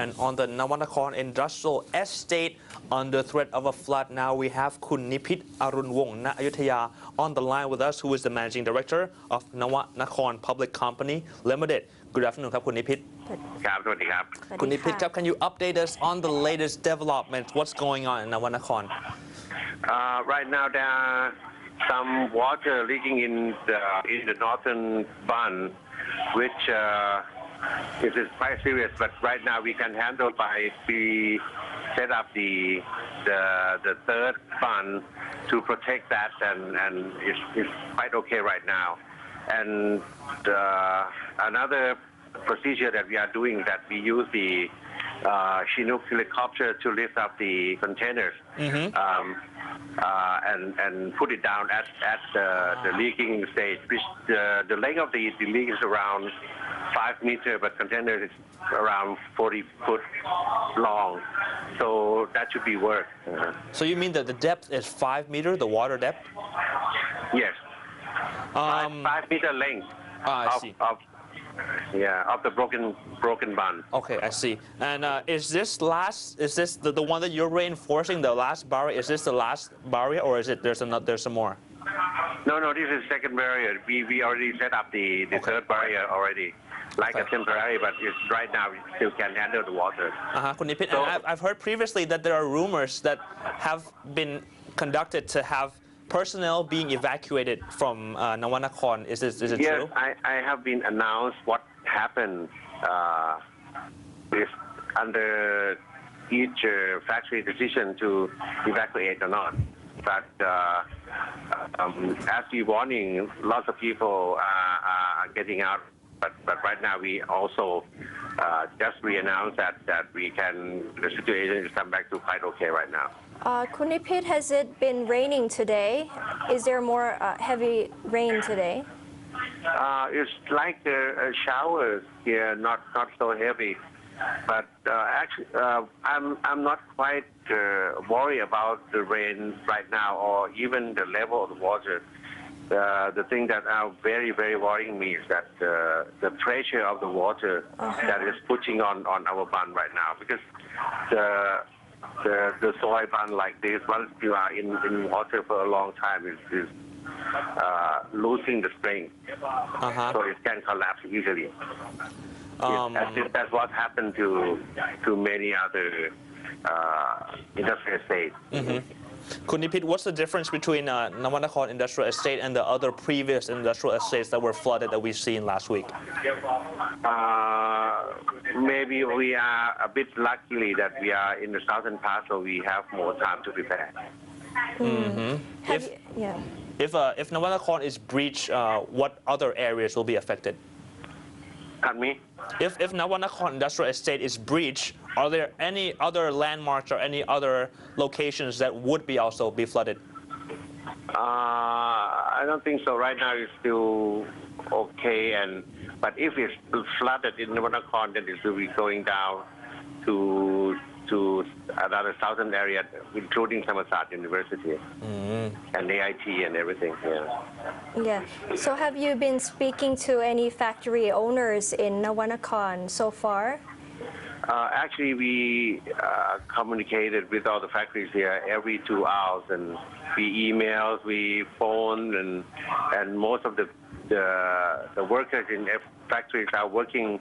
And on the Nawanakon Industrial Estate under threat of a flood, now we have Kun Nipit Arunwong Na Ayutthaya on the line with us, who is the Managing Director of Nawanakon Public Company Limited. Good afternoon, Kun Nipit. Kun Nipit, can you update us on the latest developments? What's going on in Nawanakon? Right now, there are some water leaking in the northern bund, which it is quite serious. But right now, we can handle by we set up the third bund to protect that, and it's quite okay right now. And another procedure that we are doing, that we use the Chinook helicopter to lift up the containers and put it down at the leaking stage. The length of the leak is around 5 meters, but container is around 40 foot long. So that should be worked. So you mean that the depth is 5 meters, the water depth? Yes. 5 meter length. I see. Of the broken bund. Okay, I see. And is this the one that you're reinforcing, the last barrier? Is this the last barrier, or is it there's some more? No, this is second barrier. We already set up the third barrier already, like a temporary, but it's right now we still can handle the water. Kun Nipit, so, I've heard previously that there are rumors that have been conducted to have personnel being evacuated from Nawanakon. Is it true? Yes, I have been announced what happened under each factory decision to evacuate or not. But as we warning, lots of people are getting out. But right now we also just re-announced that the situation is come back to quite okay right now. Kun Nipit, has it been raining today? Is there more heavy rain today? It's like showers here, not so heavy. But actually, I'm not quite worried about the rain right now, or even the level of the water. The thing that are very, very worrying me is that the pressure of the water that is pushing on our bund right now, because the soil bund like this, once you are in water for a long time, is losing the strength, so it can collapse easily. That's what happened to many other industrial estates. Kun Nipit, what's the difference between Nawanakon Industrial Estate and the other previous industrial estates that were flooded that we've seen last week? Maybe we are a bit lucky that we are in the southern part, so we have more time to prepare. If Nawanakon is breached, what other areas will be affected? Pardon me? If Nawanakon Industrial Estate is breached, are there any other landmarks or any other locations that would also be flooded? I don't think so. Right now it's still okay, but if it's flooded in Nawanakon, then it will be going down to another southern area, including Thammasat University and AIT and everything. Yeah. So have you been speaking to any factory owners in Nawanakon so far? Actually, we communicated with all the factories here every 2 hours, and we emailed, we phoned, and most of the workers in factories are working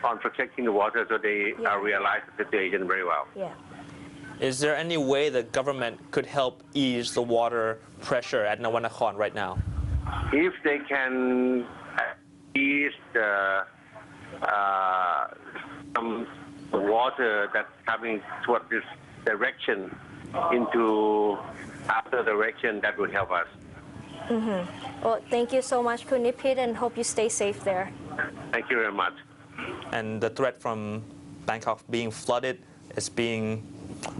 on protecting the water, so they realize the situation very well. Yeah. Is there any way the government could help ease the water pressure at Nawanakon right now? If they can ease some water that's coming toward this direction into other direction, that would help us. Well, thank you so much, Kun Nipit, and hope you stay safe there. Thank you very much. And the threat from Bangkok being flooded is being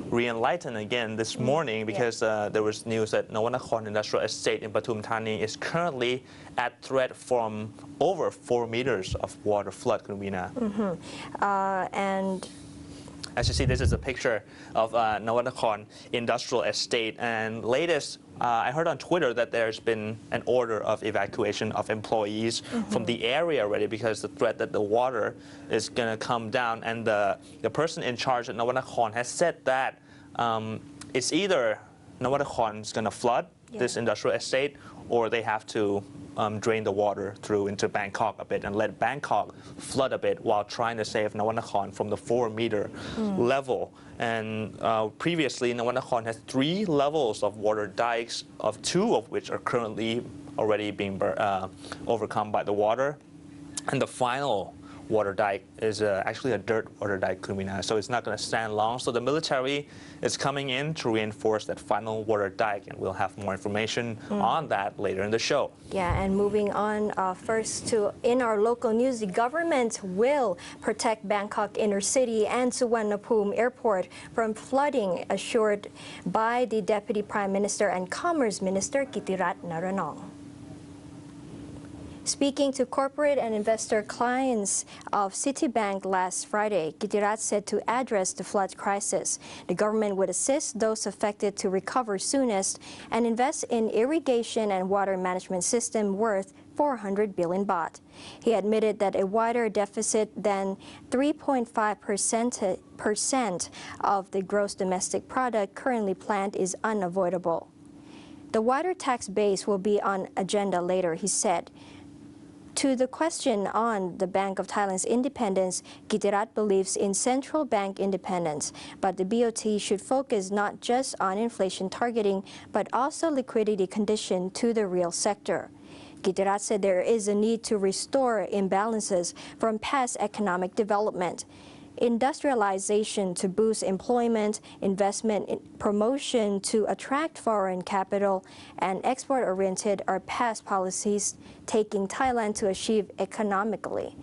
re-enlightened again this morning, because there was news that Nawanakon Industrial Estate in Pathum Thani is currently at threat from over 4 meters of water flood, Kunvina. And As you see, this is a picture of Nawanakon Industrial Estate. And latest, I heard on Twitter that there's been an order of evacuation of employees from the area already because the threat that the water is going to come down. And the person in charge at Nawanakon has said that it's either Nawanakon is going to flood this industrial estate, or they have to drain the water through into Bangkok a bit and let Bangkok flood a bit while trying to save Nawanakon from the 4-meter level. And previously, Nawanakon has 3 levels of water dikes, of 2 of which are currently already being overcome by the water. And the final water dike is actually a dirt water dike, Kumina, so it's not going to stand long. So the military is coming in to reinforce that final water dike, and we'll have more information on that later in the show. Yeah, and moving on first to in our local news, the government will protect Bangkok inner city and Suvarnabhumi airport from flooding, assured by the Deputy Prime Minister and Commerce Minister Kittirat Naranong. Speaking to corporate and investor clients of Citibank last Friday, Kittirat said to address the flood crisis, the government would assist those affected to recover soonest and invest in irrigation and water management system worth 400 billion baht. He admitted that a wider deficit than 3.5% of the gross domestic product currently planned is unavoidable. The wider tax base will be on agenda later, he said. To the question on the Bank of Thailand's independence, Kittirat believes in central bank independence, but the BOT should focus not just on inflation targeting, but also liquidity condition to the real sector. Kittirat said there is a need to restore imbalances from past economic development. Industrialization to boost employment, investment promotion to attract foreign capital, and export-oriented are past policies taking Thailand to achieve economically.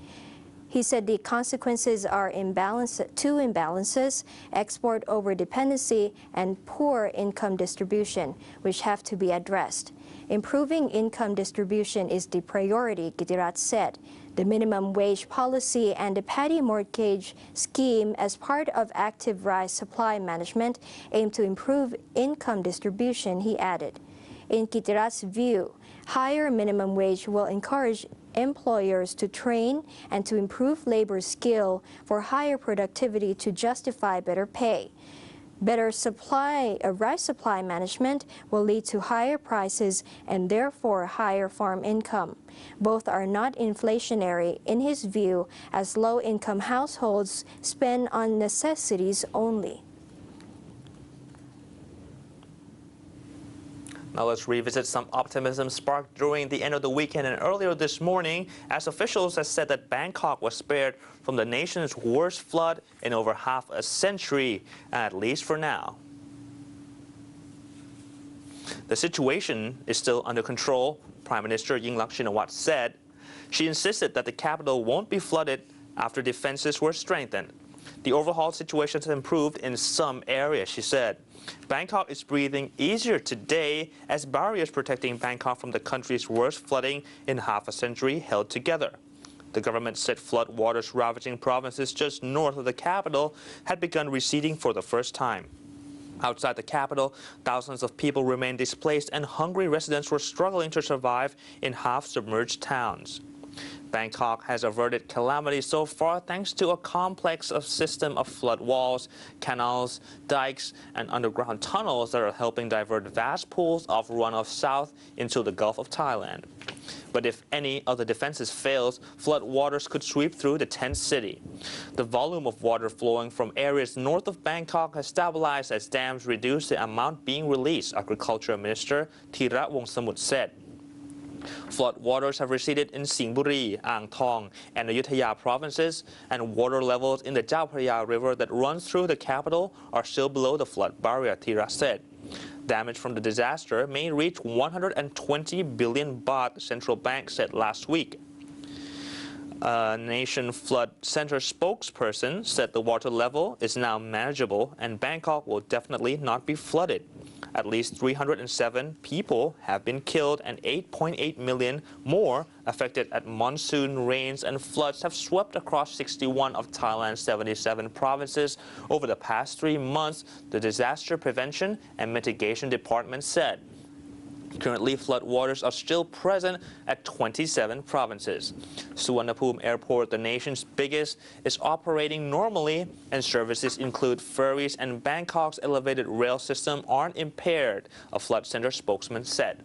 He said the consequences are two imbalances, export over-dependency, and poor income distribution, which have to be addressed. Improving income distribution is the priority, Kittirat said. The minimum wage policy and the paddy mortgage scheme as part of active rice supply management aim to improve income distribution, he added. In Kittirat's view, higher minimum wage will encourage employers to train and to improve labor skill for higher productivity to justify better pay. Better rice supply management will lead to higher prices and therefore higher farm income. Both are not inflationary in his view, as low-income households spend on necessities only. Now let's revisit some optimism sparked during the end of the weekend and earlier this morning, as officials have said that Bangkok was spared from the nation's worst flood in over half a century, at least for now. The situation is still under control, Prime Minister Yingluck Shinawatra said. She insisted that the capital won't be flooded after defenses were strengthened. The overall situation has improved in some areas, she said. Bangkok is breathing easier today as barriers protecting Bangkok from the country's worst flooding in half a century held together. The government said flood waters ravaging provinces just north of the capital had begun receding for the first time. Outside the capital, thousands of people remained displaced and hungry residents were struggling to survive in half-submerged towns. Bangkok has averted calamity so far thanks to a complex system of flood walls, canals, dikes, and underground tunnels that are helping divert vast pools of runoff south into the Gulf of Thailand. But if any of the defenses fails, flood waters could sweep through the tent city. The volume of water flowing from areas north of Bangkok has stabilized as dams reduce the amount being released, Agriculture Minister Thira Wongsamut said. Flood waters have receded in Singburi, Ang Thong, and Ayutthaya provinces, and water levels in the Chao Phraya River that runs through the capital are still below the flood barrier, Thira said. Damage from the disaster may reach 120 billion baht, the central bank said last week. A Nation Flood Center spokesperson said the water level is now manageable and Bangkok will definitely not be flooded. At least 307 people have been killed and 8.8 million more affected as monsoon rains and floods have swept across 61 of Thailand's 77 provinces over the past 3 months, the Disaster Prevention and Mitigation Department said. Currently, floodwaters are still present at 27 provinces. Suvarnabhumi Airport, the nation's biggest, is operating normally, and services include ferries and Bangkok's elevated rail system aren't impaired, a flood center spokesman said.